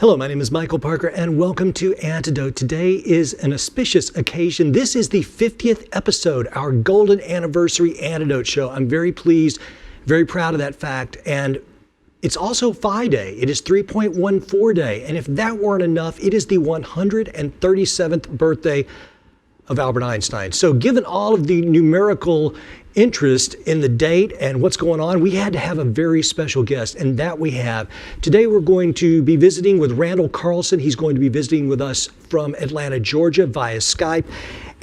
Hello, my name is Michael Parker, and welcome to Antidote. Today is an auspicious occasion. This is the 50th episode, our golden anniversary Antidote show. I'm very pleased, very proud of that fact, and it's also Phi Day. It is 3.14 Day, and if that weren't enough, it is the 137th birthday of Albert Einstein. So given all of the numerical interest in the date and what's going on, we had to have a very special guest, and that we have. Today we're going to be visiting with Randall Carlson. He's going to be visiting with us from Atlanta, Georgia via Skype.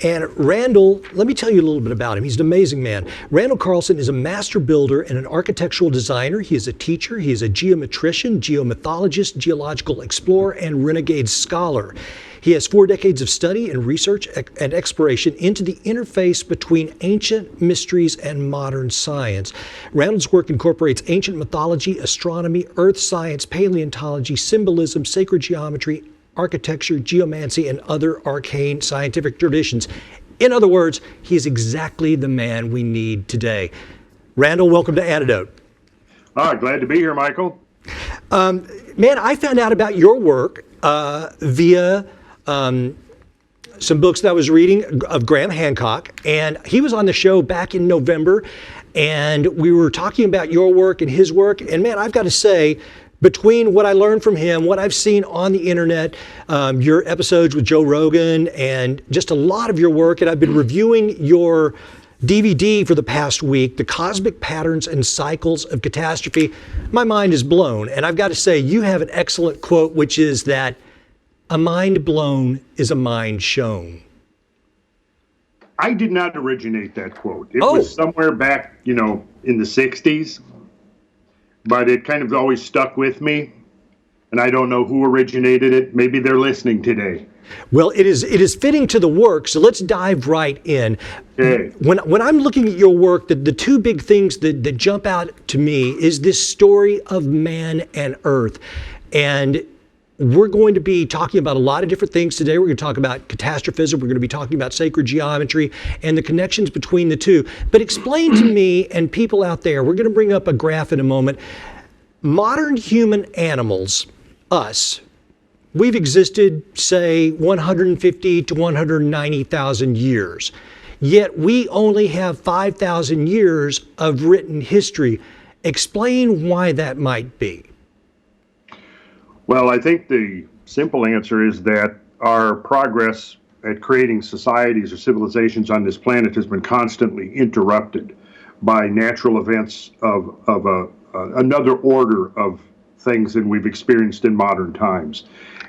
And Randall, let me tell you a little bit about him. He's an amazing man. Randall Carlson is a master builder and an architectural designer. He is a teacher. He is a geometrician, geomythologist, geological explorer, and renegade scholar. He has 4 decades of study and research and exploration into the interface between ancient mysteries and modern science. Randall's work incorporates ancient mythology, astronomy, earth science, paleontology, symbolism, sacred geometry, architecture, geomancy, and other arcane scientific traditions. In other words, he is exactly the man we need today. Randall, welcome to Antidote. Glad to be here, Michael. Man, I found out about your work via some books that I was reading of Graham Hancock, and he was on the show back in November, and we were talking about your work and his work, and man, I've got to say, between what I learned from him, what I've seen on the internet, your episodes with Joe Rogan, and just a lot of your work, and I've been reviewing your DVD for the past week, The Cosmic Patterns and Cycles of Catastrophe, my mind is blown. And I've got to say, you have an excellent quote, which is that a mind blown is a mind shown. I did not originate that quote. It was somewhere back, in the 60s, but it kind of always stuck with me. And I don't know who originated it. Maybe they're listening today. Well, it is fitting to the work, so let's dive right in. Okay. When I'm looking at your work, the two big things that jump out to me is this story of man and earth. And we're going to be talking about a lot of different things today. We're going to talk about catastrophism. We're going to be talking about sacred geometry and the connections between the two. But explain to me and people out there, we're going to bring up a graph in a moment. Modern human animals, us, we've existed, say, 150 to 190,000 years. Yet we only have 5,000 years of written history. Explain why that might be. Well, I think the simple answer is that our progress at creating societies or civilizations on this planet has been constantly interrupted by natural events of another order of things than we've experienced in modern times.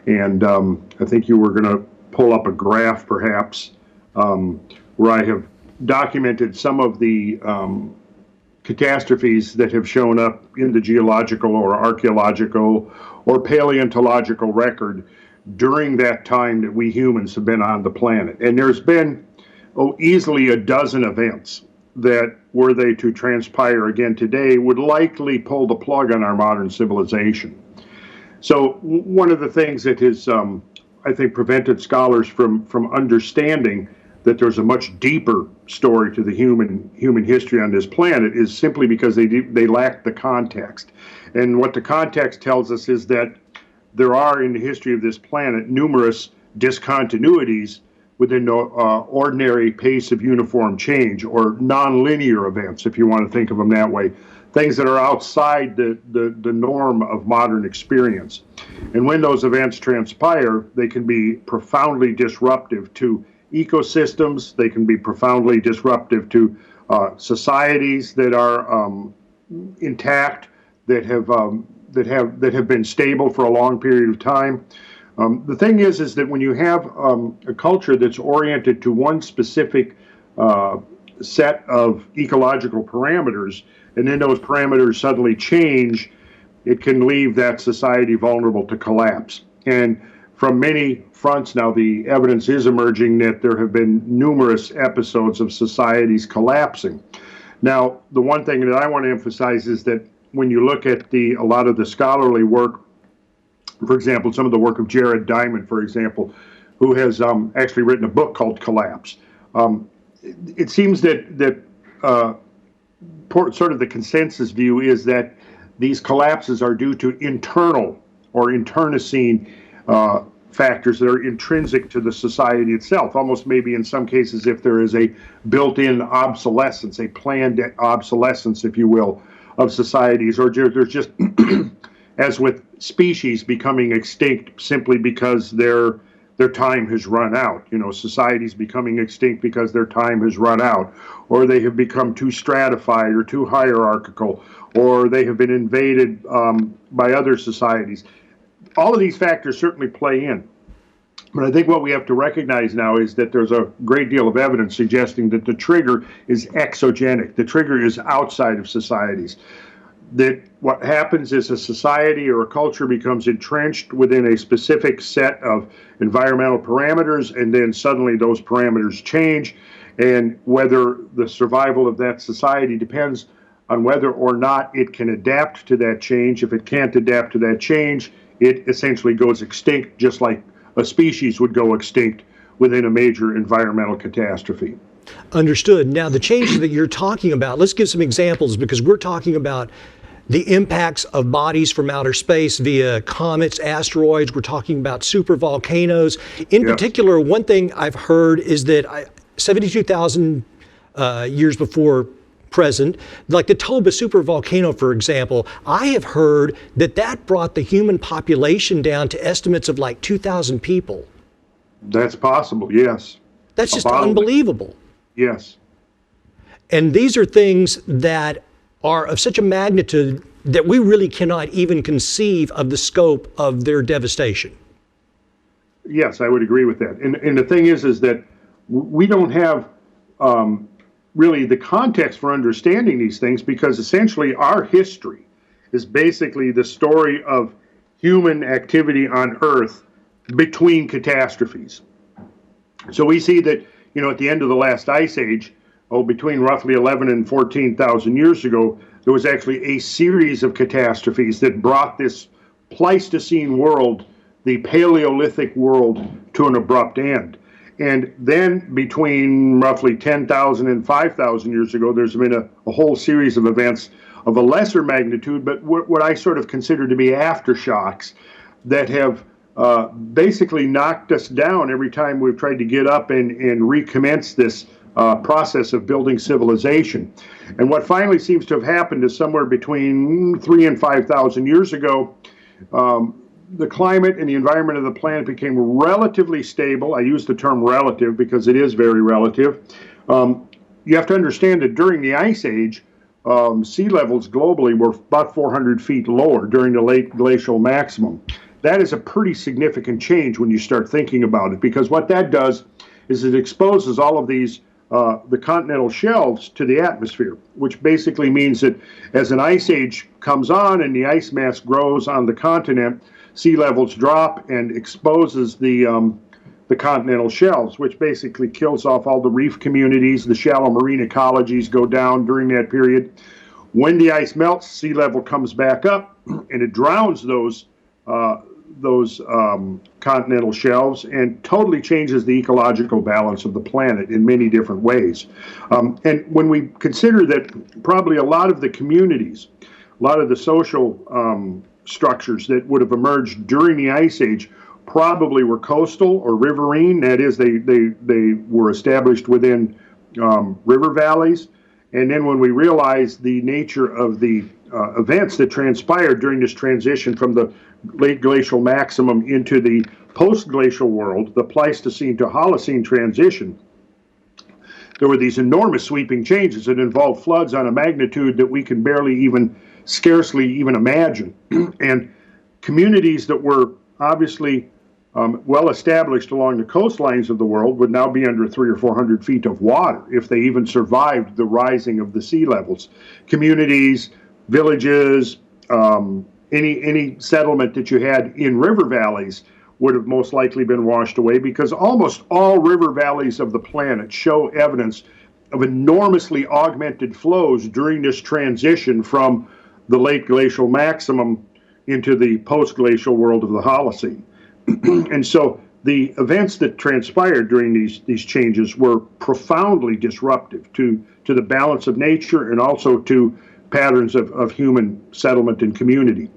And I think you were going to pull up a graph, perhaps, where I have documented some of the catastrophes that have shown up in the geological or archaeological or paleontological record during that time that we humans have been on the planet. And there's been easily a dozen events that, were they to transpire again today, would likely pull the plug on our modern civilization. So one of the things that has, I think, prevented scholars from understanding that there's a much deeper story to the human history on this planet is simply because they lack the context. And what the context tells us is that there are, in the history of this planet, numerous discontinuities within the ordinary pace of uniform change, or nonlinear events, if you want to think of them that way, things that are outside the norm of modern experience. And when those events transpire, they can be profoundly disruptive to ecosystems. They can be profoundly disruptive to societies that are intact, that have been stable for a long period of time. The thing is that when you have a culture that's oriented to one specific set of ecological parameters, and then those parameters suddenly change, it can leave that society vulnerable to collapse. And from many fronts now, the evidence is emerging that there have been numerous episodes of societies collapsing. Now, the one thing that I want to emphasize is that when you look at a lot of the scholarly work, for example, some of the work of Jared Diamond, for example, who has actually written a book called Collapse. It seems that sort of the consensus view is that these collapses are due to internal or internecine factors that are intrinsic to the society itself, almost maybe in some cases if there is a built-in obsolescence, a planned obsolescence, if you will, of societies, or there's just, as with species becoming extinct simply because their time has run out. Societies becoming extinct because their time has run out, or they have become too stratified or too hierarchical, or they have been invaded by other societies. All of these factors certainly play in. But I think what we have to recognize now is that there's a great deal of evidence suggesting that the trigger is exogenic. The trigger is outside of societies. That what happens is a society or a culture becomes entrenched within a specific set of environmental parameters, and then suddenly those parameters change. And whether the survival of that society depends on whether or not it can adapt to that change. If it can't adapt to that change, it essentially goes extinct, just like a species would go extinct within a major environmental catastrophe. Understood. Now, the changes that you're talking about, let's give some examples, because we're talking about the impacts of bodies from outer space via comets, asteroids. We're talking about supervolcanoes. In particular, one thing I've heard is that 72,000 years before present, like the Toba supervolcano, for example, I have heard that brought the human population down to estimates of like 2,000 people. That's possible, yes. That's just unbelievable. Yes. And these are things that are of such a magnitude that we really cannot even conceive of the scope of their devastation. Yes, I would agree with that. And the thing is that we don't have really the context for understanding these things, because essentially our history is basically the story of human activity on Earth between catastrophes. So we see that, at the end of the last ice age, between roughly 11 and 14,000 years ago, there was actually a series of catastrophes that brought this Pleistocene world, the Paleolithic world, to an abrupt end. And then between roughly 10,000 and 5,000 years ago, there's been a whole series of events of a lesser magnitude, but what I sort of consider to be aftershocks that have basically knocked us down every time we've tried to get up and recommence this process of building civilization. And what finally seems to have happened is somewhere between 3,000 and 5,000 years ago, the climate and the environment of the planet became relatively stable. I use the term relative because it is very relative. You have to understand that during the Ice Age, sea levels globally were about 400 feet lower during the late glacial maximum. That is a pretty significant change when you start thinking about it, because what that does is it exposes all of these the continental shelves to the atmosphere, which basically means that as an ice age comes on and the ice mass grows on the continent, sea levels drop and exposes the continental shelves, which basically kills off all the reef communities. The shallow marine ecologies go down during that period. When the ice melts, sea level comes back up and it drowns those continental shelves and totally changes the ecological balance of the planet in many different ways. And when we consider that probably a lot of the communities, a lot of the social structures that would have emerged during the Ice Age probably were coastal or riverine. That is, they were established within river valleys. And then when we realize the nature of the events that transpired during this transition from the late glacial maximum into the post-glacial world, the Pleistocene to Holocene transition, there were these enormous sweeping changes that involved floods on a magnitude that we can scarcely even imagine. And communities that were obviously well established along the coastlines of the world would now be under 300 or 400 feet of water if they even survived the rising of the sea levels. Communities, villages, any settlement that you had in river valleys would have most likely been washed away, because almost all river valleys of the planet show evidence of enormously augmented flows during this transition from the late glacial maximum into the post-glacial world of the Holocene. And so the events that transpired during these changes were profoundly disruptive to the balance of nature and also to patterns of human settlement and community.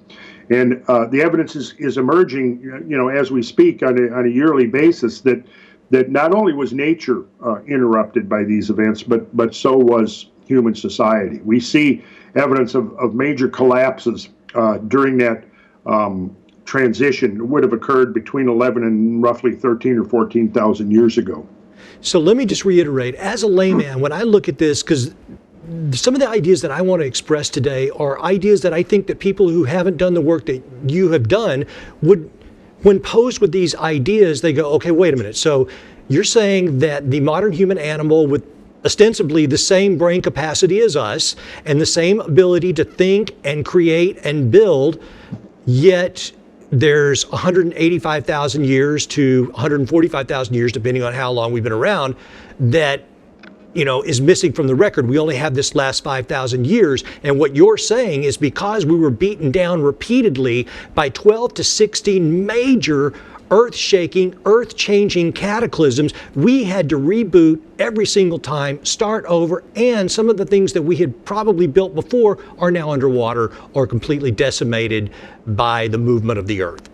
And the evidence is emerging, as we speak on a yearly basis that not only was nature interrupted by these events, but so was human society. We see evidence of major collapses during that transition would have occurred between 11 and roughly 13 or 14,000 years ago. So let me just reiterate, as a layman, when I look at this, because some of the ideas that I want to express today are ideas that I think that people who haven't done the work that you have done would, when posed with these ideas, they go, okay, wait a minute. So you're saying that the modern human animal with ostensibly the same brain capacity as us and the same ability to think and create and build, yet there's 185,000 years to 145,000 years, depending on how long we've been around, that is missing from the record. We only have this last 5,000 years. And what you're saying is because we were beaten down repeatedly by 12 to 16 major earth-shaking, earth-changing cataclysms, we had to reboot every single time, start over, and some of the things that we had probably built before are now underwater or completely decimated by the movement of the earth.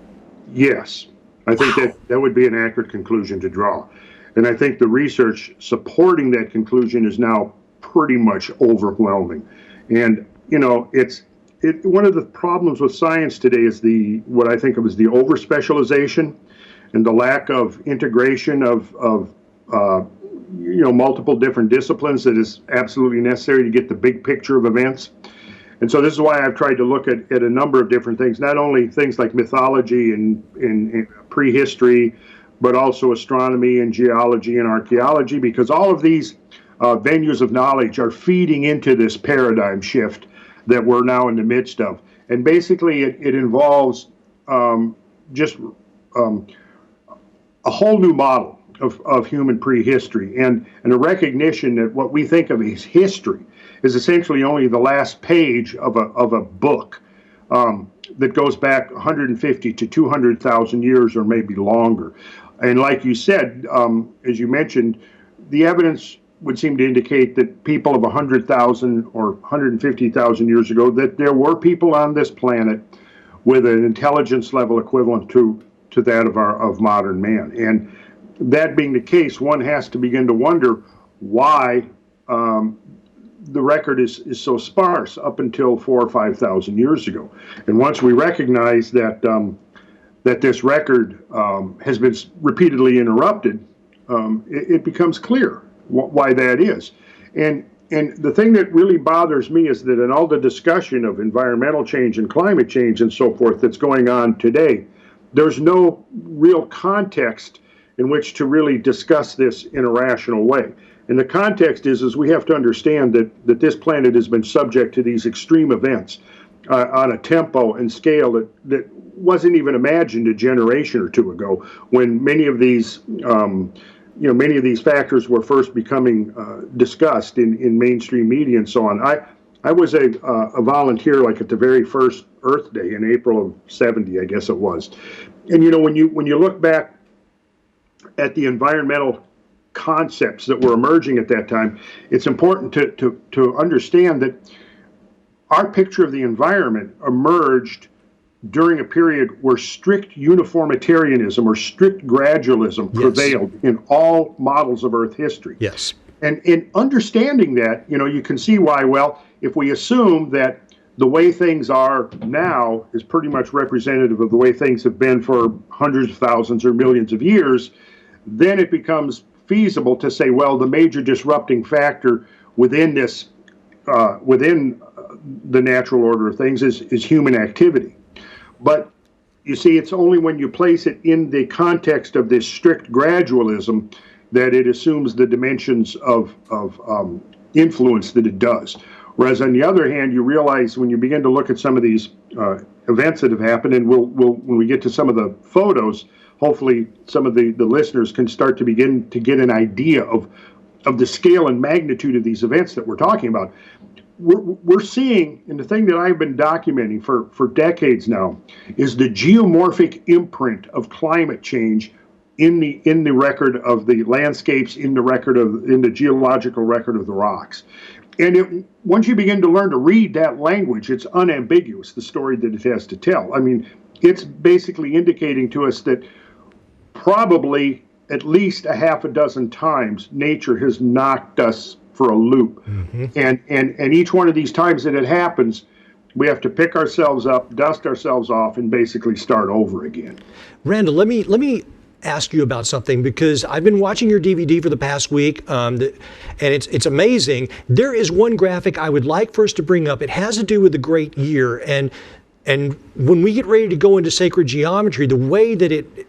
Yes, I think that would be an accurate conclusion to draw. And I think the research supporting that conclusion is now pretty much overwhelming. And, one of the problems with science today is what I think of as the over-specialization and the lack of integration of multiple different disciplines that is absolutely necessary to get the big picture of events. And so this is why I've tried to look at a number of different things, not only things like mythology and prehistory, but also astronomy and geology and archaeology, because all of these venues of knowledge are feeding into this paradigm shift that we're now in the midst of. And basically it involves just a whole new model of human prehistory and a recognition that what we think of as history is essentially only the last page of a book that goes back 150 to 200,000 years or maybe longer. And like you said, as you mentioned, the evidence would seem to indicate that people of 100,000 or 150,000 years ago, that there were people on this planet with an intelligence level equivalent to that of modern man. And that being the case, one has to begin to wonder why the record is so sparse up until 4,000 or 5,000 years ago. And once we recognize that that this record has been repeatedly interrupted, it becomes clear why that is. And the thing that really bothers me is that in all the discussion of environmental change and climate change and so forth that's going on today, there's no real context in which to really discuss this in a rational way. And the context is we have to understand that this planet has been subject to these extreme events on a tempo and scale that wasn't even imagined a generation or two ago, when many of these factors were first becoming discussed in mainstream media and so on. I was a volunteer like at the very first Earth Day in April of '70, I guess it was. And when you look back at the environmental concepts that were emerging at that time, it's important to understand that our picture of the environment emerged during a period where strict uniformitarianism or strict gradualism prevailed in all models of Earth history. Yes. And in understanding that, you can see why, well, if we assume that the way things are now is pretty much representative of the way things have been for hundreds of thousands or millions of years, then it becomes feasible to say, well, the major disrupting factor within this, within the natural order of things is human activity. But you see, it's only when you place it in the context of this strict gradualism that it assumes the dimensions of influence that it does. Whereas on the other hand, you realize when you begin to look at some of these events that have happened, and we'll when we get to some of the photos, hopefully some of the listeners can start to begin to get an idea of the scale and magnitude of these events that we're talking about. We're seeing, and the thing that I've been documenting for decades now, is the geomorphic imprint of climate change in the record of the landscapes, in the geological record of the rocks. once you begin to learn to read that language, it's unambiguous, the story that it has to tell. I mean, it's basically indicating to us that probably at least a half a dozen times nature has knocked us for a loop. Mm-hmm. And each one of these times that it happens, we have to pick ourselves up, dust ourselves off, and basically start over again. Randall, let me ask you about something, because I've been watching your DVD for the past week, and it's amazing. There is one graphic I would like for us to bring up. It has to do with the great year, and when we get ready to go into sacred geometry, the way that it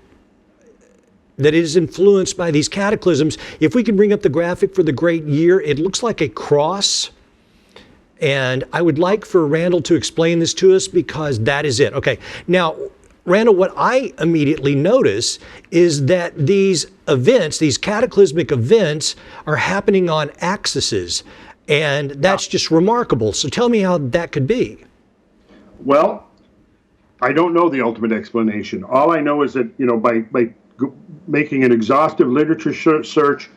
is influenced by these cataclysms, if we can bring up the graphic for the great year, it looks like a cross. And I would like for Randall to explain this to us, because that is it. Okay, now, Randall, what I immediately notice is that these events, these cataclysmic events, are happening on axes. And that's just remarkable. So tell me how that could be. Well, I don't know the ultimate explanation. All I know is that, by making an exhaustive literature search,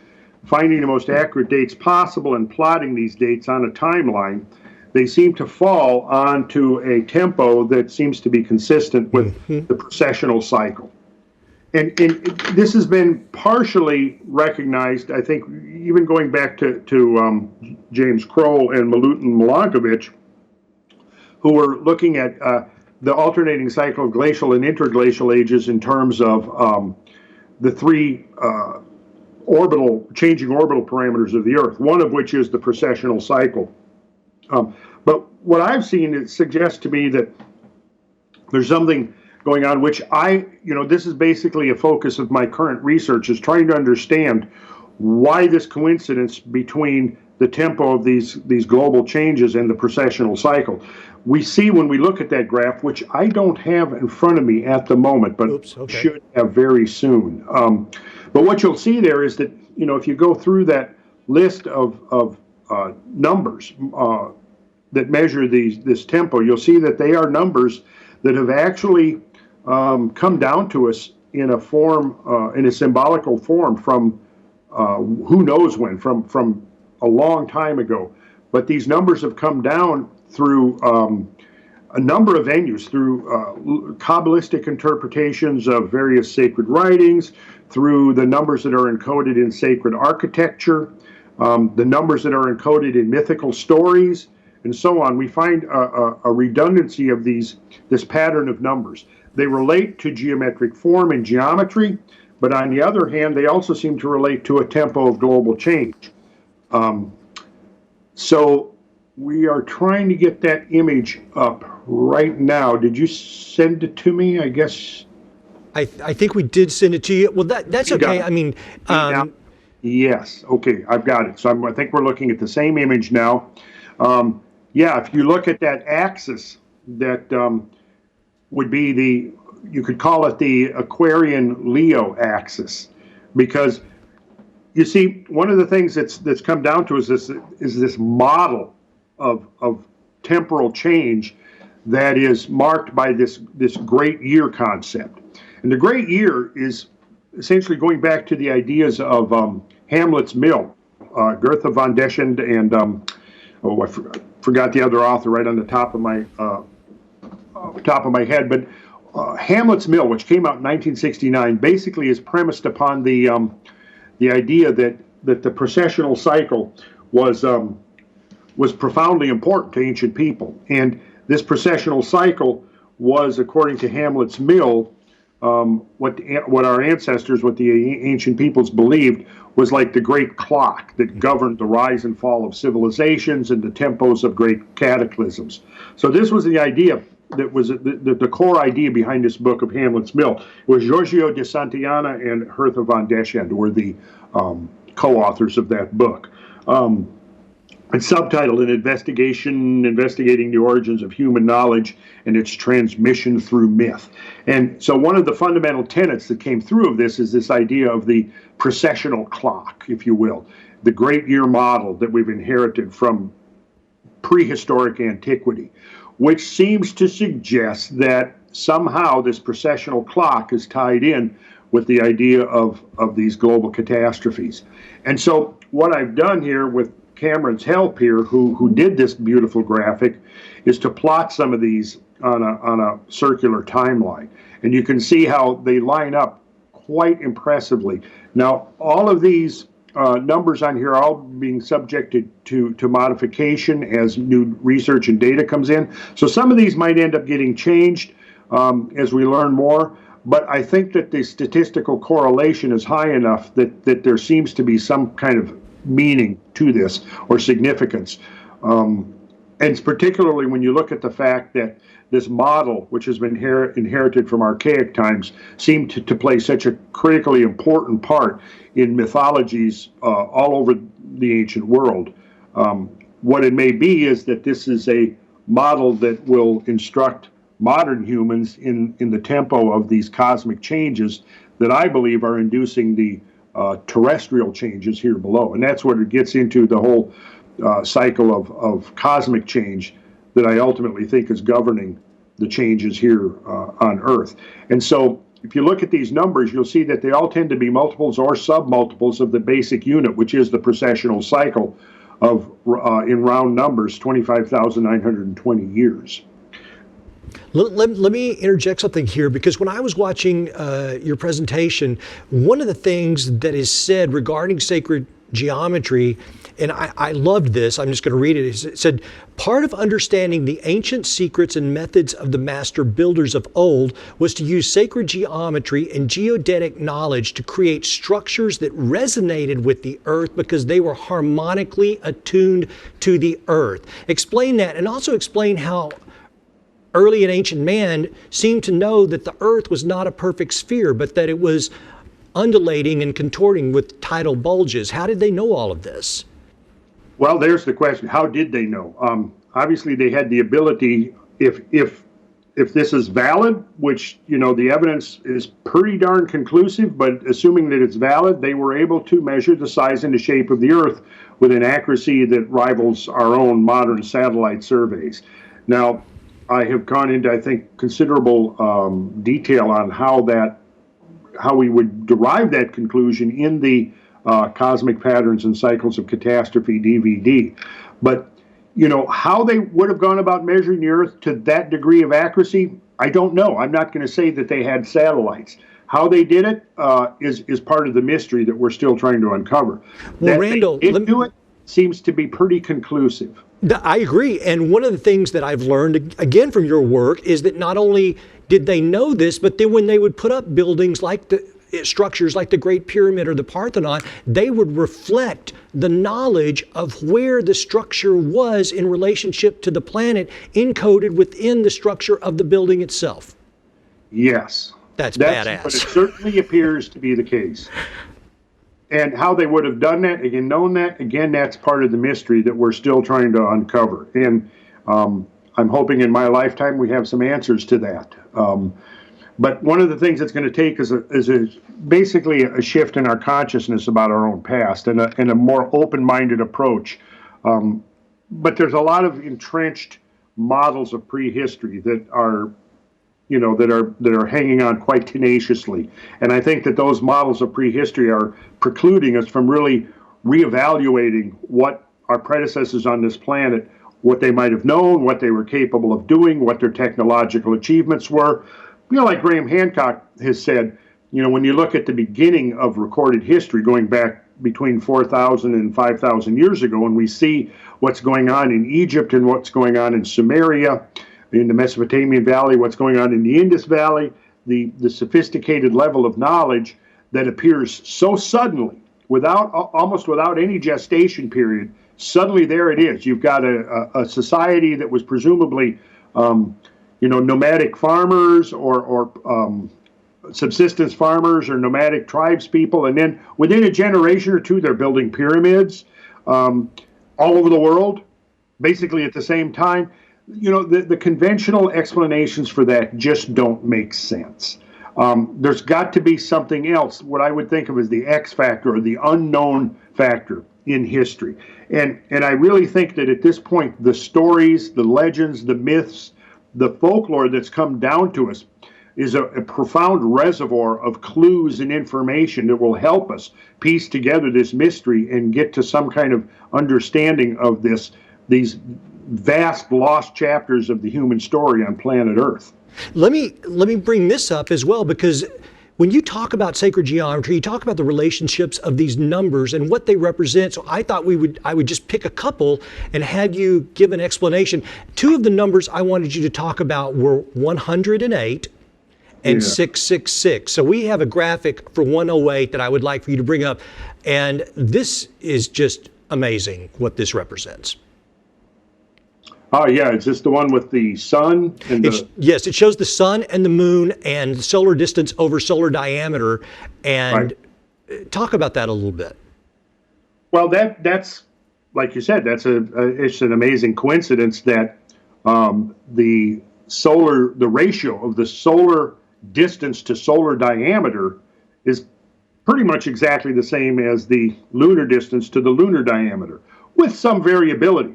finding the most accurate dates possible, and plotting these dates on a timeline, they seem to fall onto a tempo that seems to be consistent with the precessional cycle. And this has been partially recognized, I think, even going back to James Kroll and Milutin Milankovitch, who were looking at the alternating cycle of glacial and interglacial ages in terms of the three changing orbital parameters of the Earth, one of which is the precessional cycle. But what I've seen, it suggests to me that there's something going on, which this is basically a focus of my current research, is trying to understand why this coincidence between the tempo of these global changes and the precessional cycle. We see when we look at that graph, which I don't have in front of me at the moment, but should have very soon. But what you'll see there is that, if you go through that list of numbers that measure this tempo, you'll see that they are numbers that have actually come down to us in a form, in a symbolical form from who knows when, from a long time ago. But these numbers have come down through a number of venues, through Kabbalistic interpretations of various sacred writings, through the numbers that are encoded in sacred architecture, the numbers that are encoded in mythical stories, and so on. We find a redundancy of this pattern of numbers. They relate to geometric form and geometry, but on the other hand, they also seem to relate to a tempo of global change. So we are trying to get that image up right now. Did you send it to me? I guess. I think we did send it to you. Well, that's okay. I mean, yes. Okay, I've got it. So I think we're looking at the same image now. If you look at that axis, that would be you could call it the Aquarian Leo axis, because you see, one of the things that's come down to is this model of temporal change that is marked by this great year concept. And the great year is essentially going back to the ideas of Hamlet's Mill, Goethe von Deschend, and I forgot the other author right on the top of my head. But Hamlet's Mill, which came out in 1969, basically is premised upon the idea that the precessional cycle was profoundly important to ancient people, and this precessional cycle was, according to Hamlet's Mill, what our ancestors, what the ancient peoples believed, was like the great clock that governed the rise and fall of civilizations and the tempos of great cataclysms. So this was the idea that was the core idea behind this book of Hamlet's Mill. It was Giorgio de Santillana and Hertha von Deschend were the co-authors of that book. It's subtitled An Investigation Investigating the Origins of Human Knowledge and Its Transmission Through Myth. And so one of the fundamental tenets that came through of this is this idea of the precessional clock, if you will, the great year model that we've inherited from prehistoric antiquity, which seems to suggest that somehow this precessional clock is tied in with the idea of these global catastrophes. And so what I've done here with Cameron's help here, who did this beautiful graphic, is to plot some of these on a circular timeline. And you can see how they line up quite impressively. Now, all of these numbers on here are all being subjected to modification as new research and data comes in. So some of these might end up getting changed as we learn more. But I think that the statistical correlation is high enough that there seems to be some kind of meaning to this or significance. And it's particularly when you look at the fact that this model, which has been inherited from archaic times, seemed to play such a critically important part in mythologies all over the ancient world. What it may be is that this is a model that will instruct modern humans in the tempo of these cosmic changes that I believe are inducing the terrestrial changes here below. And that's what it gets into, the whole cycle of cosmic change that I ultimately think is governing the changes here on Earth. And so if you look at these numbers, you'll see that they all tend to be multiples or submultiples of the basic unit, which is the precessional cycle of, in round numbers, 25,920 years. Let me interject something here, because when I was watching your presentation, one of the things that is said regarding sacred geometry, and I loved this, I'm just going to read it. It said, part of understanding the ancient secrets and methods of the master builders of old was to use sacred geometry and geodetic knowledge to create structures that resonated with the earth because they were harmonically attuned to the earth. Explain that, and also explain how early and ancient man seemed to know that the earth was not a perfect sphere, but that it was undulating and contorting with tidal bulges. How did they know all of this? Well, there's the question. How did they know? Obviously, they had the ability, if this is valid, which, you know, the evidence is pretty darn conclusive, but assuming that it's valid, they were able to measure the size and the shape of the earth with an accuracy that rivals our own modern satellite surveys. Now, I have gone into, I think, considerable detail on how we would derive that conclusion in the Cosmic Patterns and Cycles of Catastrophe DVD. But, you know, how they would have gone about measuring the Earth to that degree of accuracy, I don't know. I'm not going to say that they had satellites. How they did it is part of the mystery that we're still trying to uncover. Well, that Randall, they did do it seems to be pretty conclusive. I agree. And one of the things that I've learned, again, from your work, is that not only did they know this, but then when they would put up buildings like the structures like the Great Pyramid or the Parthenon, they would reflect the knowledge of where the structure was in relationship to the planet, encoded within the structure of the building itself. Yes. That's badass. But it certainly appears to be the case. And how they would have done that, again, known that, again, that's part of the mystery that we're still trying to uncover. And I'm hoping in my lifetime we have some answers to that. But one of the things it's going to take is basically a shift in our consciousness about our own past and a more open-minded approach. But there's a lot of entrenched models of prehistory that are, you know, that are hanging on quite tenaciously. And I think that those models of prehistory are precluding us from really reevaluating what our predecessors on this planet, what they might have known, what they were capable of doing, what their technological achievements were. You know, like Graham Hancock has said, you know, when you look at the beginning of recorded history going back between 4,000 and 5,000 years ago, and we see what's going on in Egypt and what's going on in Sumeria, in the Mesopotamian Valley, what's going on in the Indus Valley, the sophisticated level of knowledge that appears so suddenly, almost without any gestation period. Suddenly there it is. You've got a society that was presumably, you know, nomadic farmers or subsistence farmers or nomadic tribes people, and then within a generation or two, they're building pyramids all over the world, basically at the same time. You know, the conventional explanations for that just don't make sense. There's got to be something else, what I would think of as the X factor or the unknown factor in history. And I really think that at this point, the stories, the legends, the myths, the folklore that's come down to us, a profound reservoir of clues and information that will help us piece together this mystery and get to some kind of understanding of these vast lost chapters of the human story on planet Earth. Let me bring this up as well, because when you talk about sacred geometry, you talk about the relationships of these numbers and what they represent. So I thought I would just pick a couple and have you give an explanation. Two of the numbers I wanted you to talk about were 108 and 666. So we have a graphic for 108 that I would like for you to bring up. And this is just amazing what this represents. Oh, yeah. Is this the one with the sun? And yes, it shows the sun and the moon and solar distance over solar diameter. And talk about that a little bit. Well, that's like you said, it's an amazing coincidence that the ratio of the solar distance to solar diameter is pretty much exactly the same as the lunar distance to the lunar diameter, with some variability.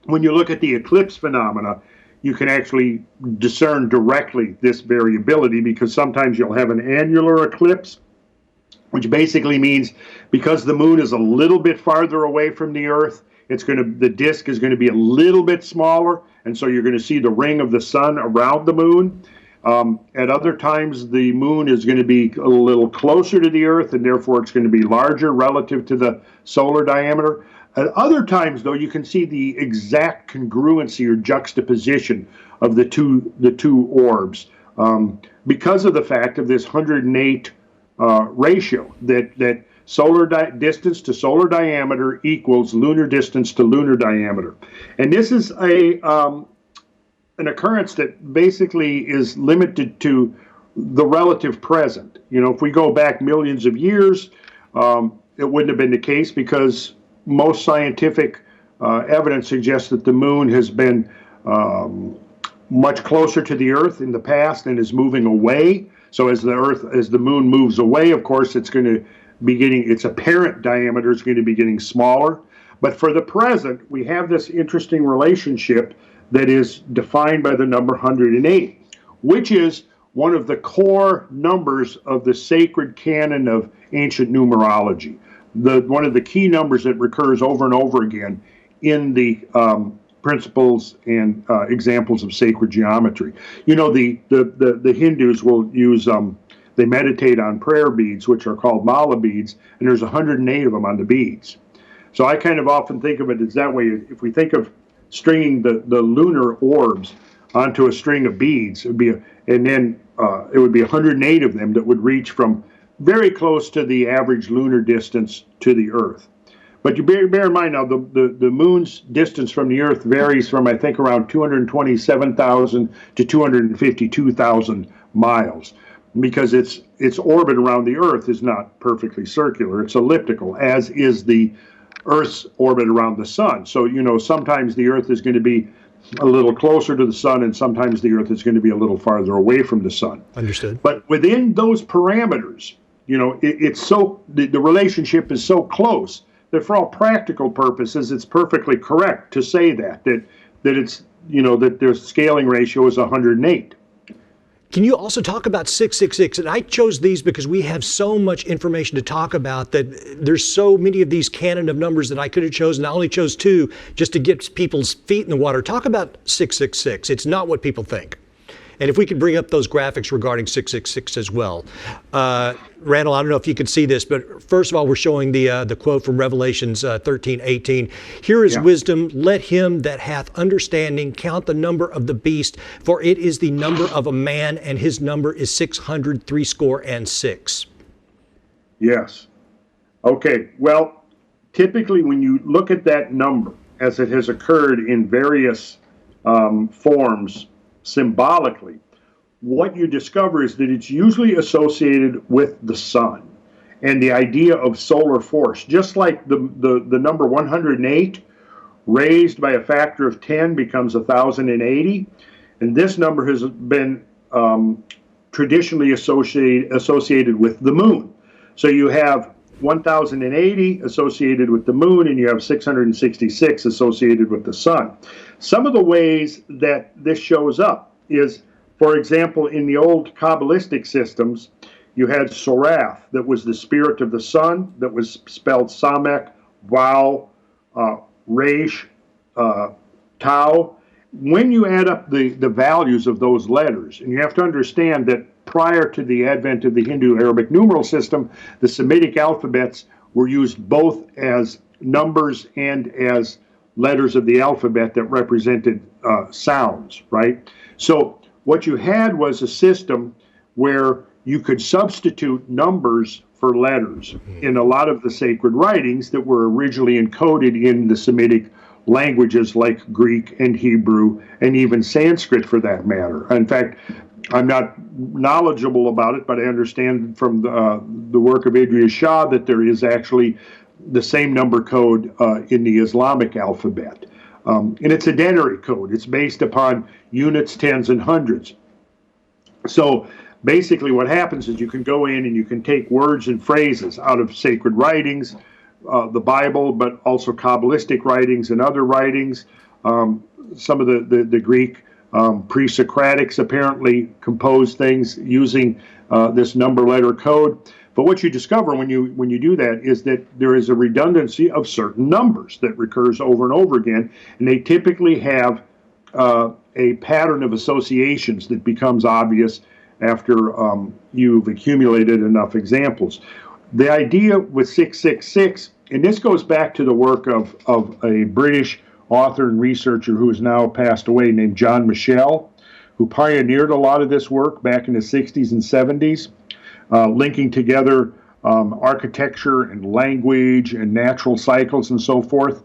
When you look at the eclipse phenomena, you can actually discern directly this variability, because sometimes you'll have an annular eclipse, which basically means because the moon is a little bit farther away from the Earth, the disk is going to be a little bit smaller, and so you're going to see the ring of the sun around the moon. At other times, the moon is going to be a little closer to the Earth, and therefore it's going to be larger relative to the solar diameter. At other times, though, you can see the exact congruency or juxtaposition of the two orbs, because of the fact of this 108 ratio, that solar distance to solar diameter equals lunar distance to lunar diameter. And this is an occurrence that basically is limited to the relative present. If we go back millions of years, it wouldn't have been the case, because most scientific evidence suggests that the moon has been much closer to the Earth in the past and is moving away. So as the moon moves away, of course, its apparent diameter is going to be getting smaller. But for the present, we have this interesting relationship that is defined by the number 108, which is one of the core numbers of the sacred canon of ancient numerology. One of the key numbers that recurs over and over again in the principles and examples of sacred geometry. The Hindus will use, they meditate on prayer beads, which are called mala beads, and there's 108 of them on the beads. So I kind of often think of it as that way. If we think of stringing the lunar orbs onto a string of beads, it would be 108 of them that would reach from very close to the average lunar distance to the Earth. But you bear in mind now, the moon's distance from the Earth varies from, I think, around 227,000 to 252,000 miles, because its orbit around the Earth is not perfectly circular. It's elliptical, as is the Earth's orbit around the sun. So, sometimes the Earth is going to be a little closer to the sun, and sometimes the Earth is going to be a little farther away from the sun. Understood. But within those parameters, the relationship is so close that for all practical purposes, it's perfectly correct to say that it's, that their scaling ratio is 108. Can you also talk about 666? And I chose these because we have so much information to talk about, that there's so many of these canon of numbers that I could have chosen. I only chose two just to get people's feet in the water. Talk about 666. It's not what people think. And if we could bring up those graphics regarding 666 as well. Randall, I don't know if you can see this, but first of all, we're showing the quote from Revelations 13:18. Here is wisdom, let him that hath understanding count the number of the beast, for it is the number of a man, and his number is 666. Yes. Okay, well, typically when you look at that number, as it has occurred in various forms, symbolically, what you discover is that it's usually associated with the sun and the idea of solar force. Just like the number 108 raised by a factor of 10 becomes 1,080, and this number has been traditionally associated with the moon. So you have 1,080 associated with the moon, and you have 666 associated with the sun. Some of the ways that this shows up is For example, in the old Kabbalistic systems, you had Sorath, that was the spirit of the sun, that was spelled Samek, Vau, Resh, Tau. When you add up the values of those letters, and you have to understand that prior to the advent of the Hindu-Arabic numeral system, the Semitic alphabets were used both as numbers and as letters of the alphabet that represented sounds, right? So what you had was a system where you could substitute numbers for letters in a lot of the sacred writings that were originally encoded in the Semitic languages like Greek and Hebrew and even Sanskrit for that matter. In fact, I'm not knowledgeable about it, but I understand from the work of Idries Shah that there is actually the same number code in the Islamic alphabet. And it's a denary code. It's based upon units, tens, and hundreds. So basically what happens is you can go in and you can take words and phrases out of sacred writings, the Bible, but also Kabbalistic writings and other writings. Some of the Greek pre-Socratics apparently composed things using this number-letter code. But what you discover when you do that is that there is a redundancy of certain numbers that recurs over and over again, and they typically have a pattern of associations that becomes obvious after you've accumulated enough examples. The idea with 666, and this goes back to the work of a British author and researcher who is now passed away named John Michell, who pioneered a lot of this work back in the 60s and 70s, linking together architecture and language and natural cycles and so forth.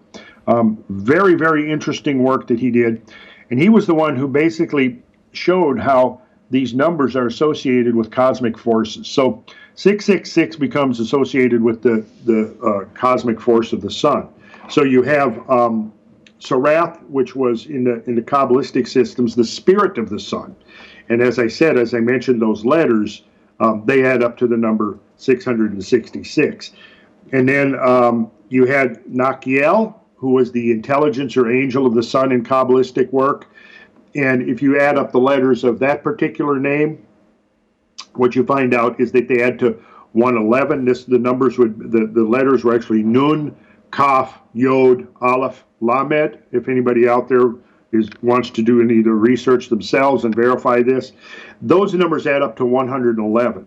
Very, very interesting work that he did. And he was the one who basically showed how these numbers are associated with cosmic forces. So 666 becomes associated with the cosmic force of the sun. So you have Sorath, which was in the Kabbalistic systems, the spirit of the sun. And as I mentioned, those letters, they add up to the number 666. And then you had Nakiel, who was the intelligence or angel of the sun in Kabbalistic work. And if you add up the letters of that particular name, what you find out is that they add to 111. The letters were actually Nun, Kaf, Yod, Aleph, Lamed. If anybody out there wants to do any of the research themselves and verify this, those numbers add up to 111,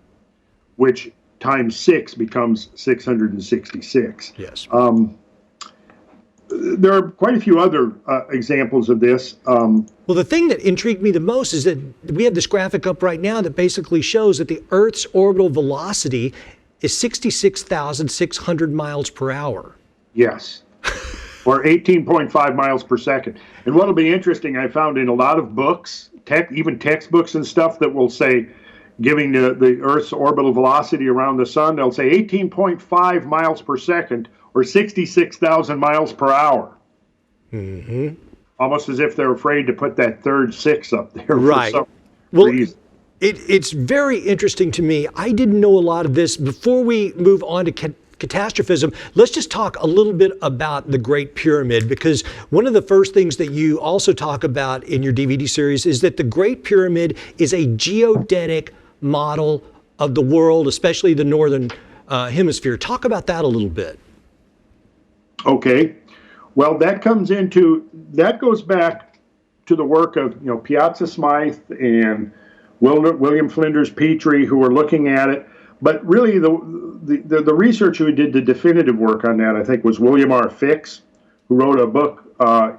which times 6 becomes 666. Yes. There are quite a few other examples of this. Well, the thing that intrigued me the most is that we have this graphic up right now that basically shows that the Earth's orbital velocity is 66,600 miles per hour. Yes, or 18.5 miles per second. And what'll be interesting, I found in a lot of books, even textbooks and stuff that will say, giving the Earth's orbital velocity around the sun, they'll say 18.5 miles per second or 66,000 miles per hour. Mm-hmm. Almost as if they're afraid to put that third 6 up there. Right. For some well, reason. It's very interesting to me. I didn't know a lot of this. Before we move on to catastrophism, let's just talk a little bit about the Great Pyramid, because one of the first things that you also talk about in your DVD series is that the Great Pyramid is a geodetic model of the world, especially the northern hemisphere. Talk about that a little bit. Okay. Well, that goes back to the work of Piazza Smythe and William Flinders Petrie, who were looking at it. But really, the researcher who did the definitive work on that, I think, was William R. Fix, who wrote a book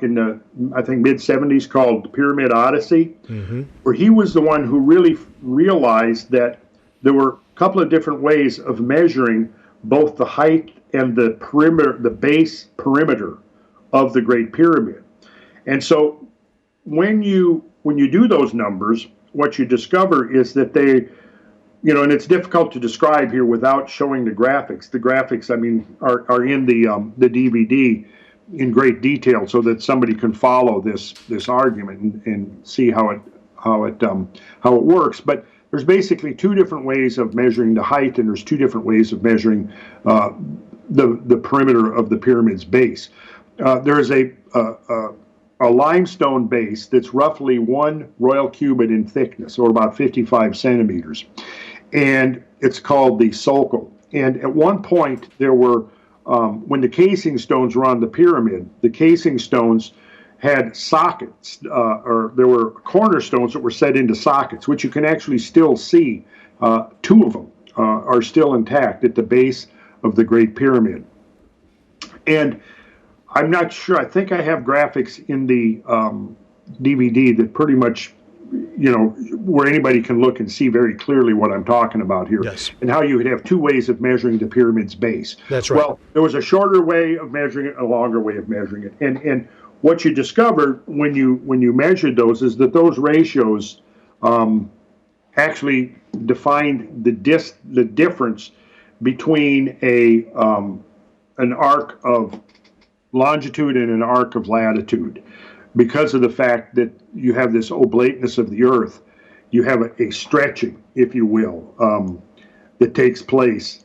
in the, I think, mid-'70s called Pyramid Odyssey, mm-hmm. where he was the one who really realized that there were a couple of different ways of measuring both the height and the perimeter, the base perimeter of the Great Pyramid. And so when you do those numbers, what you discover is that they, and it's difficult to describe here without showing the graphics. The graphics, I mean, are in the DVD in great detail so that somebody can follow this argument and see how it works. But there's basically two different ways of measuring the height, and there's two different ways of measuring the perimeter of the pyramid's base. There is a a limestone base that's roughly 1 royal cubit in thickness, or about 55 centimeters. And it's called the sulcal. And at one point, there were, when the casing stones were on the pyramid, the casing stones had sockets, or there were cornerstones that were set into sockets, which you can actually still see. Two of them are still intact at the base of the Great Pyramid. And I'm not sure, I think I have graphics in the DVD that pretty much, where anybody can look and see very clearly what I'm talking about here. Yes. And how you would have two ways of measuring the pyramid's base. That's right. Well, there was a shorter way of measuring it, a longer way of measuring it. And what you discovered when you measured those is that those ratios actually defined the difference between an arc of longitude and an arc of latitude. Because of the fact that you have this oblateness of the Earth, you have a stretching, if you will, that takes place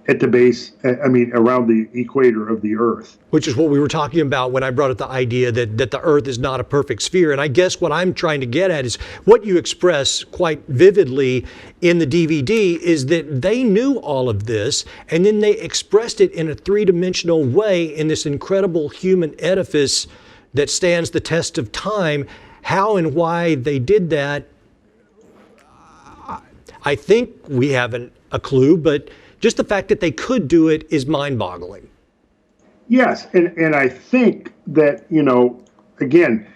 at the base, around the equator of the Earth. Which is what we were talking about when I brought up the idea that the Earth is not a perfect sphere. And I guess what I'm trying to get at is what you express quite vividly in the DVD is that they knew all of this, and then they expressed it in a three-dimensional way in this incredible human edifice that stands the test of time. How and why they did that, I think we haven't a clue, but just the fact that they could do it is mind-boggling. Yes, and I think that, again,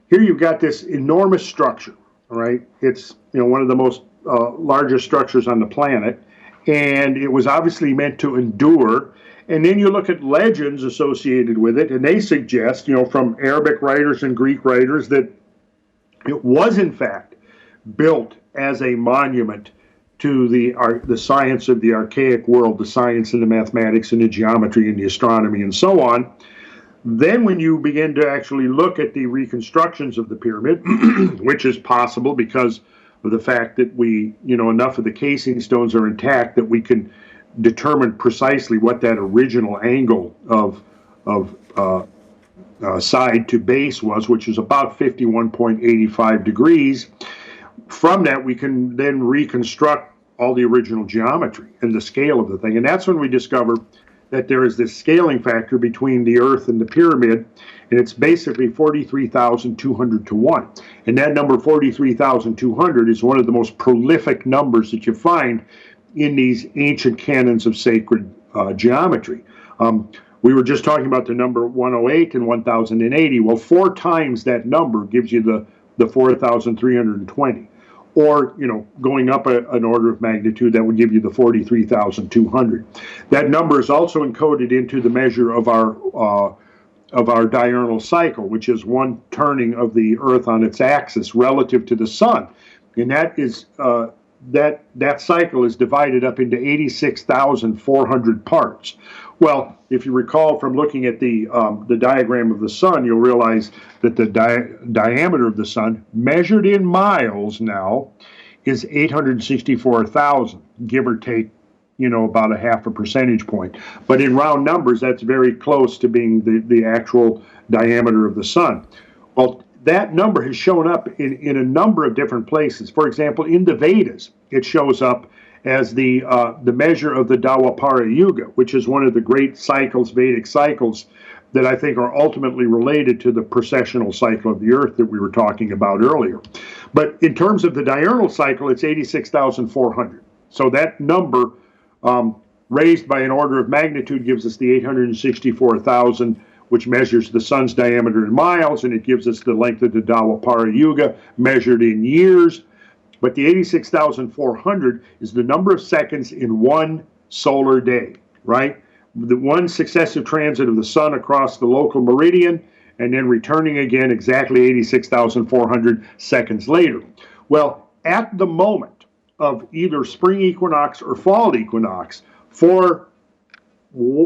here you've got this enormous structure, all right? It's, one of the most largest structures on the planet, and it was obviously meant to endure. And then you look at legends associated with it, and they suggest, from Arabic writers and Greek writers, that it was, in fact, built as a monument to the science of the archaic world, the science and the mathematics and the geometry and the astronomy and so on. Then when you begin to actually look at the reconstructions of the pyramid, which is possible because of the fact that enough of the casing stones are intact that we can determine precisely what that original angle of side to base was, which is about 51.85 degrees. From that, we can then reconstruct all the original geometry and the scale of the thing. And that's when we discover that there is this scaling factor between the Earth and the pyramid, and it's basically 43,200 to 1. And that number 43,200 is one of the most prolific numbers that you find in these ancient canons of sacred geometry. We were just talking about the number 108 and 1,080. Well, 4 times that number gives you the 4,320. Or, going up an order of magnitude, that would give you the 43,200. That number is also encoded into the measure of our diurnal cycle, which is one turning of the Earth on its axis relative to the sun. And that is that cycle is divided up into 86,400 parts. Well, if you recall from looking at the diagram of the sun, you'll realize that the diameter of the sun, measured in miles now, is 864,000, give or take, about a half a percentage point. But in round numbers, that's very close to being the actual diameter of the sun. Well, that number has shown up in a number of different places. For example, in the Vedas, it shows up as the measure of the Dwapara Yuga, which is one of the great cycles, Vedic cycles, that I think are ultimately related to the precessional cycle of the Earth that we were talking about earlier. But in terms of the diurnal cycle, it's 86,400. So that number raised by an order of magnitude gives us the 864,000, which measures the sun's diameter in miles, and it gives us the length of the Dwapara Yuga measured in years. But the 86,400 is the number of seconds in one solar day, right? The one successive transit of the sun across the local meridian, and then returning again exactly 86,400 seconds later. Well, at the moment of either spring equinox or fall equinox, for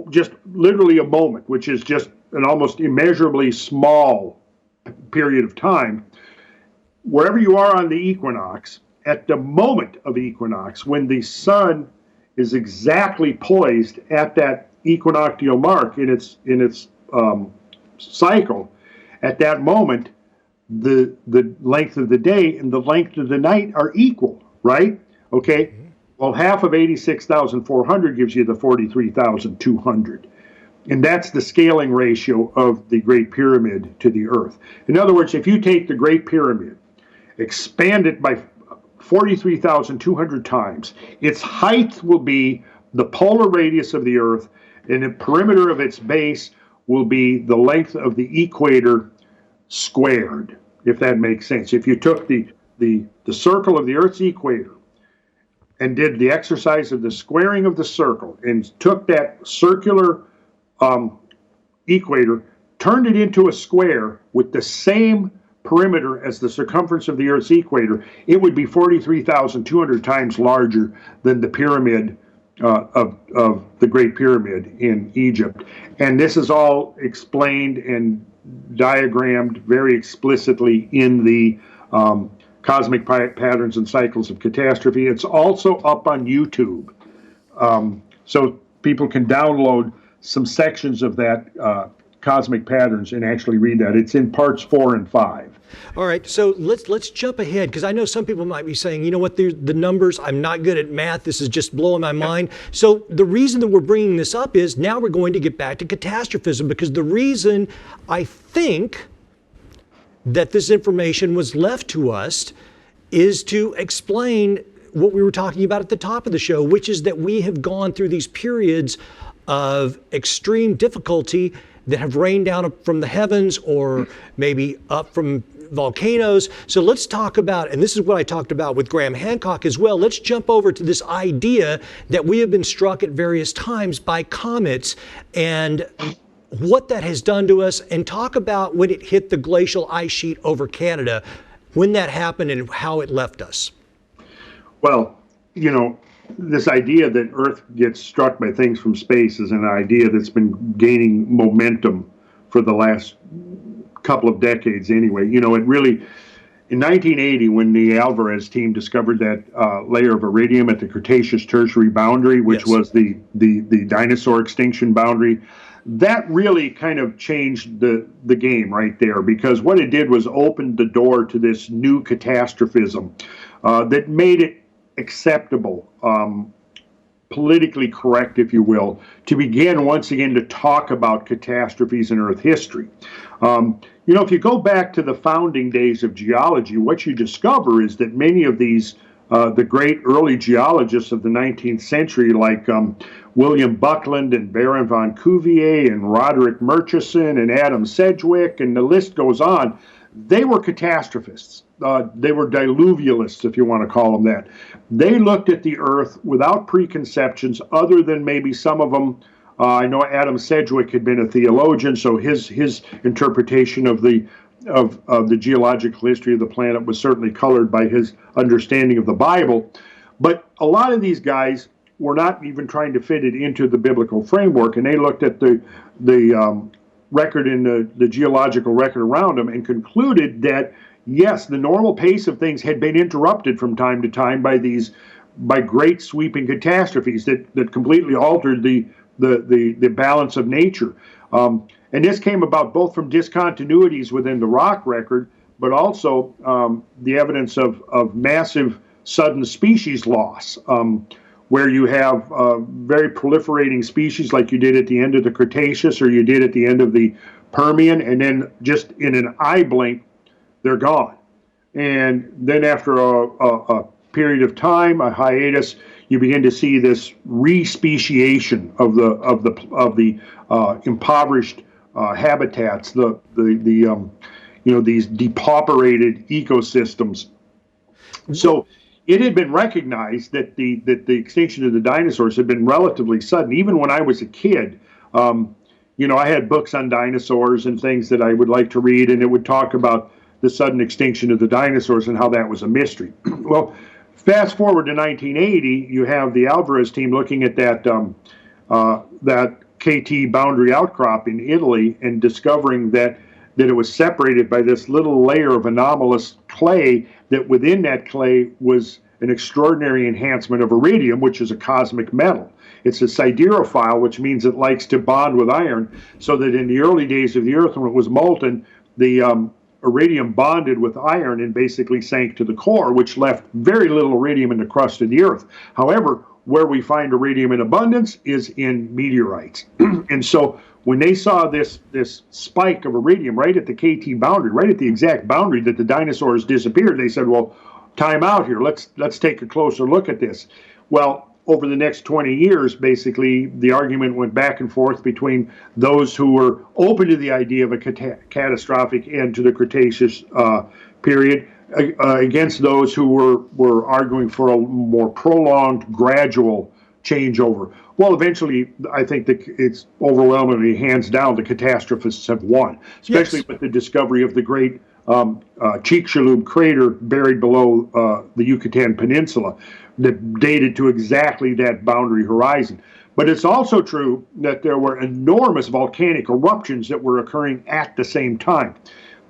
just literally a moment, which is just an almost immeasurably small period of time, wherever you are on the equinox, at the moment of equinox, when the sun is exactly poised at that equinoctial mark in its cycle, at that moment, the length of the day and the length of the night are equal, right? Okay. Well, half of 86,400 gives you the 43,200. And that's the scaling ratio of the Great Pyramid to the Earth. In other words, if you take the Great Pyramid, expand it by 43,200 times, its height will be the polar radius of the Earth, and the perimeter of its base will be the length of the equator squared, if that makes sense. If you took the circle of the Earth's equator and did the exercise of the squaring of the circle and took that circular equator, turned it into a square with the same perimeter as the circumference of the Earth's equator, it would be 43,200 times larger than the pyramid of the Great Pyramid in Egypt. And this is all explained and diagrammed very explicitly in the Cosmic Patterns and Cycles of Catastrophe. It's also up on YouTube. So people can download some sections of that Cosmic Patterns and actually read that. It's in parts 4 and 5. All right, so let's jump ahead, because I know some people might be saying, you know what, the numbers, I'm not good at math, this is just blowing my mind. So the reason that we're bringing this up is now we're going to get back to catastrophism, because the reason I think that this information was left to us is to explain what we were talking about at the top of the show, which is that we have gone through these periods of extreme difficulty that have rained down from the heavens or maybe up from volcanoes. So let's talk about, and this is what I talked about with Graham Hancock as well, let's jump over to this idea that we have been struck at various times by comets and what that has done to us, and talk about when it hit the glacial ice sheet over Canada, when that happened and how it left us. Well, you know, this idea that Earth gets struck by things from space is an idea that's been gaining momentum for the last couple of decades anyway. You know, it really, in 1980, when the Alvarez team discovered that layer of iridium at the Cretaceous Tertiary boundary, which was the dinosaur extinction boundary, that really kind of changed the game right there, because what it did was open the door to this new catastrophism that made it acceptable, politically correct, if you will, to begin once again to talk about catastrophes in Earth history. You know, if you go back to the founding days of geology, what you discover is that many of these, the great early geologists of the 19th century, like William Buckland and Baron von Cuvier and Roderick Murchison and Adam Sedgwick, and the list goes on, they were catastrophists. They were diluvialists, if you want to call them that. They looked at the Earth without preconceptions, other than maybe some of them. I know Adam Sedgwick had been a theologian, so his interpretation of the geological history of the planet was certainly colored by his understanding of the Bible. But a lot of these guys were not even trying to fit it into the biblical framework, and they looked at the record in the geological record around them and concluded that, yes, the normal pace of things had been interrupted from time to time by great sweeping catastrophes that completely altered the balance of nature. And this came about both from discontinuities within the rock record, but also the evidence of massive sudden species loss, where you have very proliferating species like you did at the end of the Cretaceous or you did at the end of the Permian, and then just in an eye blink, they're gone. And then after a period of time, a hiatus, you begin to see this re-speciation of the impoverished habitats, these depauperated ecosystems. So it had been recognized that the extinction of the dinosaurs had been relatively sudden. Even when I was a kid, I had books on dinosaurs and things that I would like to read, and it would talk about the sudden extinction of the dinosaurs and how that was a mystery. Well, fast forward to 1980, you have the Alvarez team looking at that KT boundary outcrop in Italy and discovering that it was separated by this little layer of anomalous clay, that within that clay was an extraordinary enhancement of iridium, which is a cosmic metal. It's a siderophile, which means it likes to bond with iron, so that in the early days of the Earth, when it was molten, the iridium bonded with iron and basically sank to the core, which left very little iridium in the crust of the Earth. However, where we find iridium in abundance is in meteorites. And so when they saw this spike of iridium right at the KT boundary, right at the exact boundary that the dinosaurs disappeared, they said, well, time out here. Let's take a closer look at this. Well, over the next 20 years, basically, the argument went back and forth between those who were open to the idea of a catastrophic end to the Cretaceous period against those who were arguing for a more prolonged, gradual changeover. Well, eventually, I think that it's overwhelmingly, hands down, the catastrophists have won, especially yes. with the discovery of the great Chicxulub crater buried below the Yucatan Peninsula that dated to exactly that boundary horizon. But it's also true that there were enormous volcanic eruptions that were occurring at the same time.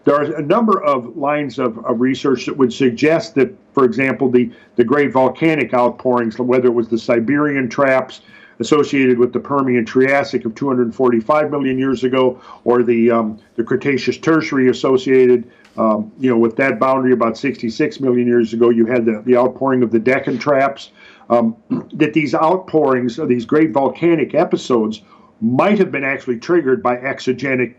There are a number of lines of research that would suggest that, for example, the great volcanic outpourings, whether it was the Siberian traps associated with the Permian Triassic of 245 million years ago, or the Cretaceous Tertiary associated with that boundary about 66 million years ago, you had the outpouring of the Deccan traps, that these outpourings of these great volcanic episodes might have been actually triggered by exogenic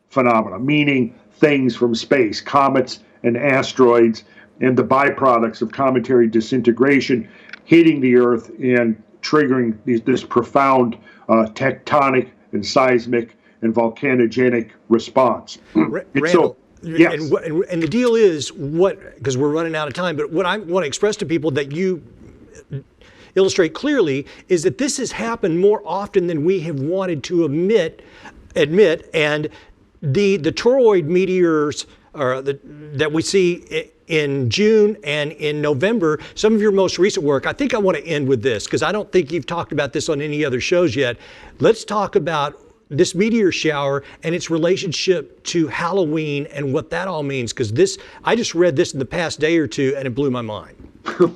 phenomena, meaning things from space, comets and asteroids, and the byproducts of cometary disintegration hitting the Earth and triggering this profound tectonic and seismic and volcanogenic response. Randall, yes. And the deal is, because we're running out of time, but what I want to express to people that you illustrate clearly is that this has happened more often than we have wanted to admit, and the toroid meteors that we see in June and in November, some of your most recent work, I think I want to end with this, because I don't think you've talked about this on any other shows yet. Let's talk about this meteor shower and its relationship to Halloween and what that all means, because I just read this in the past day or two and it blew my mind.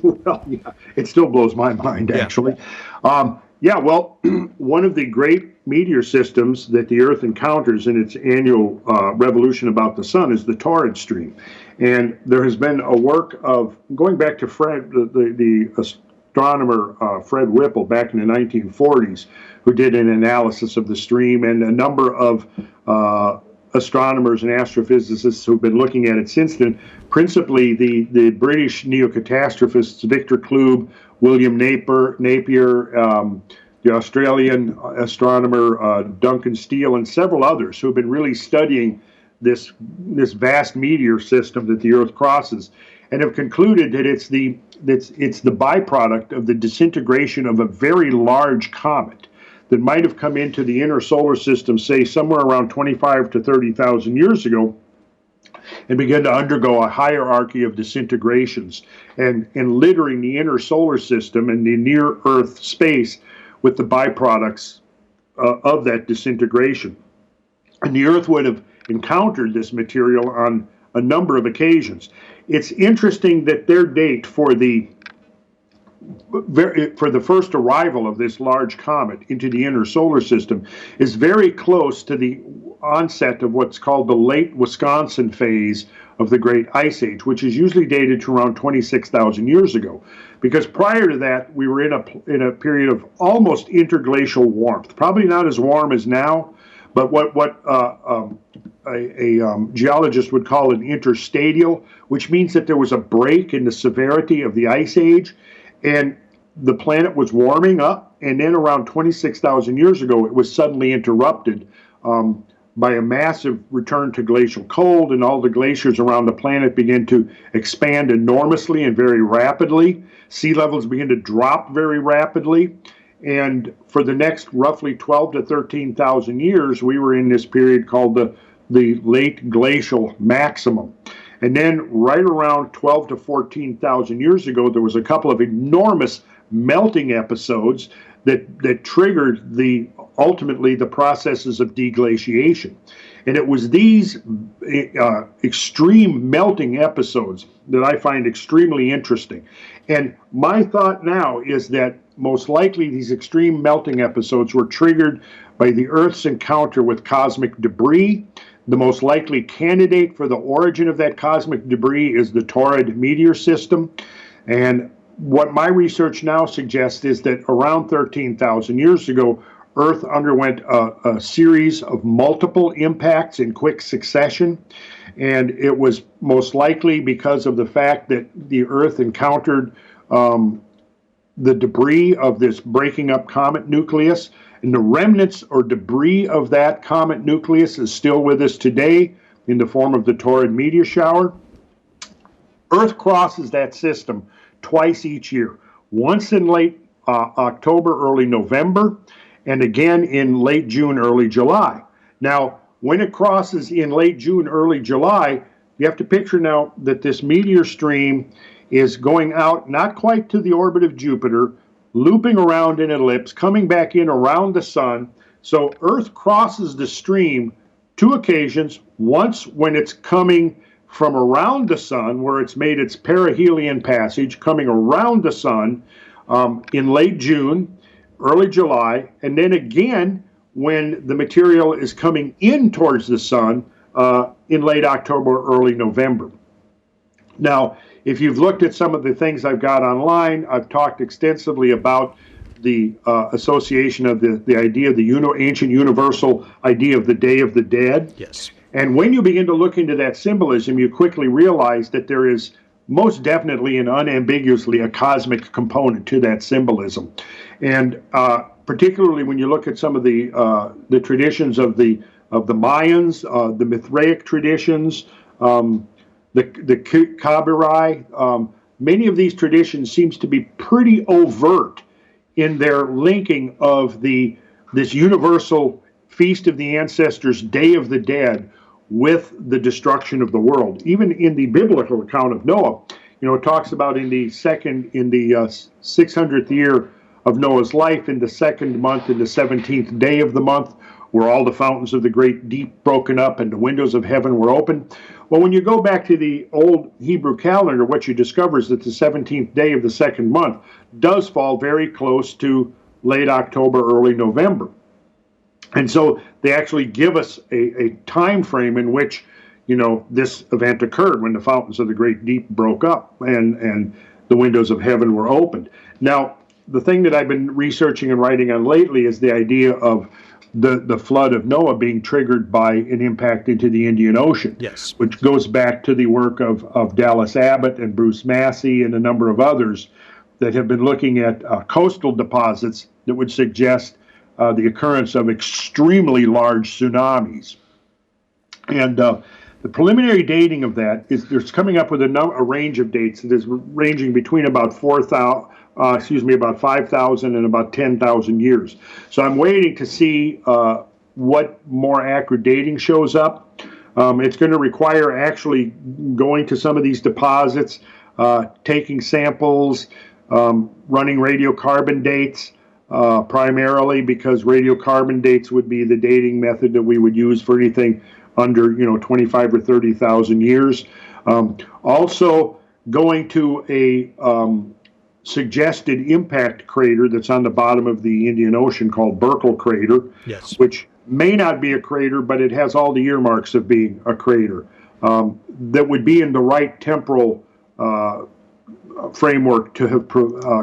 Well, yeah, it still blows my mind, actually. Well, one of the great meteor systems that the Earth encounters in its annual revolution about the sun is the torrid stream. And there has been a work of, going back to the astronomer Fred Whipple back in the 1940s, who did an analysis of the stream, and a number of astronomers and astrophysicists who've been looking at it since then, principally the British neo-catastrophists Victor Clube, William Napier, the Australian astronomer Duncan Steele, and several others who have been really studying this vast meteor system that the Earth crosses, and have concluded that it's the byproduct of the disintegration of a very large comet that might have come into the inner solar system, say somewhere around 25 to 30,000 years ago, and began to undergo a hierarchy of disintegrations and littering the inner solar system and the near Earth space with the byproducts of that disintegration. And the Earth would have encountered this material on a number of occasions. It's interesting that their date for the first arrival of this large comet into the inner solar system is very close to the onset of what's called the late Wisconsin phase of the Great Ice Age, which is usually dated to around 26,000 years ago. Because prior to that, we were in a period of almost interglacial warmth, probably not as warm as now, but what a geologist would call an interstadial, which means that there was a break in the severity of the ice age, and the planet was warming up, and then around 26,000 years ago, it was suddenly interrupted by a massive return to glacial cold, and all the glaciers around the planet began to expand enormously and very rapidly. Sea levels began to drop very rapidly, and for the next roughly 12 to 13,000 years, we were in this period called the late glacial maximum. And then right around 12 to 14,000 years ago, there was a couple of enormous melting episodes that triggered ultimately the processes of deglaciation. And it was these extreme melting episodes that I find extremely interesting. And my thought now is that most likely these extreme melting episodes were triggered by the Earth's encounter with cosmic debris The most likely candidate for the origin of that cosmic debris is the Taurid meteor system. And what my research now suggests is that around 13,000 years ago, Earth underwent a series of multiple impacts in quick succession. And it was most likely because of the fact that the Earth encountered the debris of this breaking up comet nucleus. And the remnants or debris of that comet nucleus is still with us today in the form of the Taurid meteor shower. Earth crosses that system twice each year, once in late October, early November, and again in late June, early July. Now, when it crosses in late June, early July, you have to picture now that this meteor stream is going out not quite to the orbit of Jupiter, looping around in an ellipse, coming back in around the sun. So Earth crosses the stream two occasions, once when it's coming from around the sun, where it's made its perihelion passage, coming around the sun in late June, early July, and then again when the material is coming in towards the sun in late October, early November. Now, if you've looked at some of the things I've got online, I've talked extensively about the association of the idea, the ancient universal idea of the Day of the Dead. Yes. And when you begin to look into that symbolism, you quickly realize that there is most definitely and unambiguously a cosmic component to that symbolism. And particularly when you look at some of the traditions of the Mayans, the Mithraic traditions, the Kabbarai, many of these traditions seems to be pretty overt in their linking of this universal Feast of the Ancestors, Day of the Dead, with the destruction of the world. Even in the biblical account of Noah, it talks about in the 600th year of Noah's life, in the second month, in the 17th day of the month, were all the fountains of the great deep broken up and the windows of heaven were open. Well, when you go back to the old Hebrew calendar, what you discover is that the 17th day of the second month does fall very close to late October, early November. And so they actually give us a time frame in which, this event occurred, when the fountains of the great deep broke up and the windows of heaven were opened. Now, the thing that I've been researching and writing on lately is the idea of the flood of Noah being triggered by an impact into the Indian Ocean, yes, which goes back to the work of Dallas Abbott and Bruce Massey and a number of others that have been looking at coastal deposits that would suggest the occurrence of extremely large tsunamis. And the preliminary dating of that is there's coming up with a range of dates that is ranging between about 5,000 and about 10,000 years. So I'm waiting to see what more accurate dating shows up. It's going to require actually going to some of these deposits, taking samples, running radiocarbon dates, primarily because radiocarbon dates would be the dating method that we would use for anything under 25 or 30,000 years. Also going to a suggested impact crater that's on the bottom of the Indian Ocean called Burkle Crater, yes, which may not be a crater, but it has all the earmarks of being a crater, that would be in the right temporal framework to have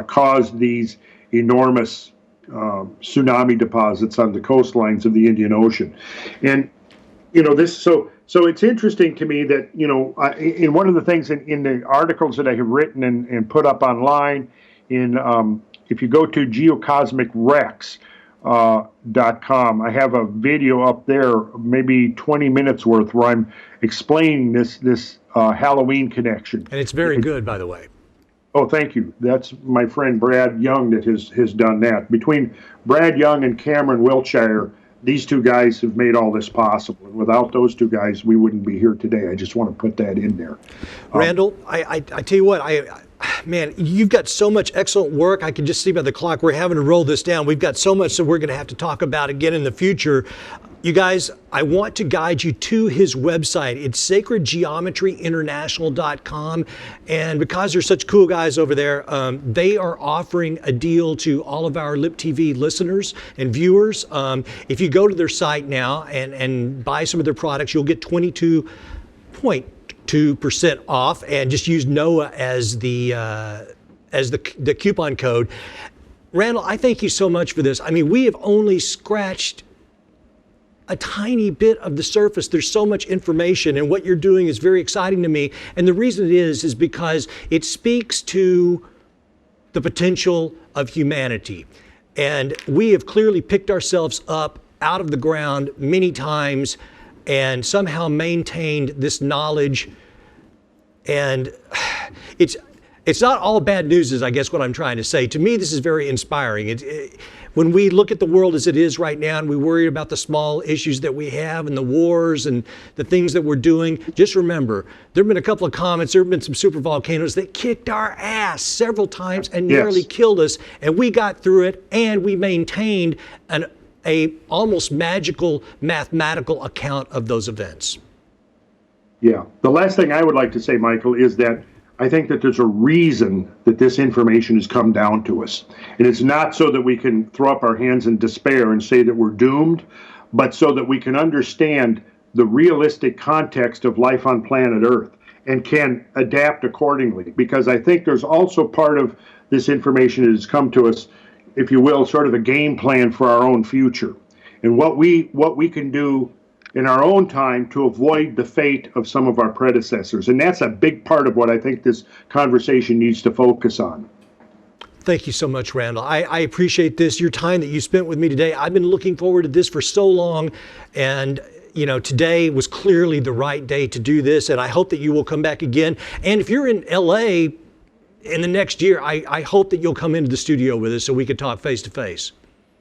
caused these enormous tsunami deposits on the coastlines of the Indian Ocean. And so it's interesting to me that, in one of the things in the articles that I have written and put up online, if you go to geocosmicrex.com, I have a video up there, maybe 20 minutes worth, where I'm explaining this Halloween connection. And it's very good, by the way. Oh, thank you. That's my friend Brad Young that has done that. Between Brad Young and Cameron Wiltshire, these two guys have made all this possible. And without those two guys, we wouldn't be here today. I just want to put that in there. Randall, I tell you what, man, you've got so much excellent work. I can just see by the clock we're having to roll this down. We've got so much that we're going to have to talk about again in the future. You guys, I want to guide you to his website. It's sacredgeometryinternational.com. And because they're such cool guys over there, they are offering a deal to all of our Lip TV listeners and viewers. If you go to their site now and buy some of their products, you'll get 22.2% off, and just use NOAA as the coupon code. Randall, I thank you so much for this. I mean, we have only scratched a tiny bit of the surface. There's so much information, and what you're doing is very exciting to me. And the reason it is because it speaks to the potential of humanity. And we have clearly picked ourselves up out of the ground many times and somehow maintained this knowledge. And it's not all bad news, is I guess what I'm trying to say. To me, this is very inspiring. When we look at the world as it is right now and we worry about the small issues that we have and the wars and the things that we're doing, just remember, there have been a couple of comets, there have been some super volcanoes that kicked our ass several times and nearly killed us, and we got through it, and we maintained a almost magical mathematical account of those events. Yeah. The last thing I would like to say, Michael, is that I think that there's a reason that this information has come down to us. And it's not so that we can throw up our hands in despair and say that we're doomed, but so that we can understand the realistic context of life on planet Earth and can adapt accordingly. Because I think there's also part of this information that has come to us, if you will, sort of a game plan for our own future. And what we can do in our own time to avoid the fate of some of our predecessors. And that's a big part of what I think this conversation needs to focus on. Thank you so much, Randall. I appreciate this, your time that you spent with me today. I've been looking forward to this for so long, and today was clearly the right day to do this, and I hope that you will come back again. And if you're in LA in the next year, I hope that you'll come into the studio with us so we could talk face to face.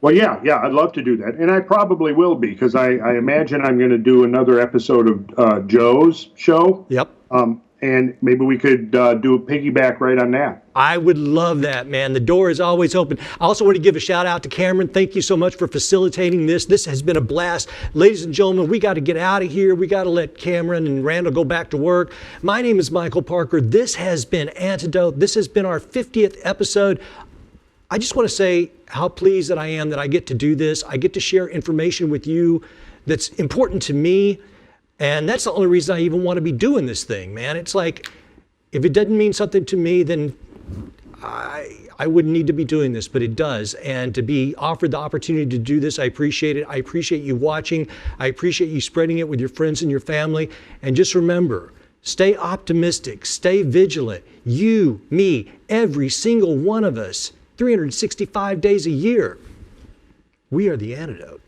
Well, yeah, I'd love to do that. And I probably will be, because I imagine I'm going to do another episode of Joe's show. Yep. And maybe we could do a piggyback right on that. I would love that, man. The door is always open. I also want to give a shout out to Cameron. Thank you so much for facilitating this. This has been a blast. Ladies and gentlemen, we got to get out of here. We got to let Cameron and Randall go back to work. My name is Michael Parker. This has been Antidote. This has been our 50th episode. I just want to say how pleased that I am that I get to do this. I get to share information with you that's important to me. And that's the only reason I even want to be doing this thing, man. It's like, if it doesn't mean something to me, then I wouldn't need to be doing this, but it does. And to be offered the opportunity to do this, I appreciate it. I appreciate you watching. I appreciate you spreading it with your friends and your family. And just remember, stay optimistic, stay vigilant. You, me, every single one of us, 365 days a year. We are the antidote.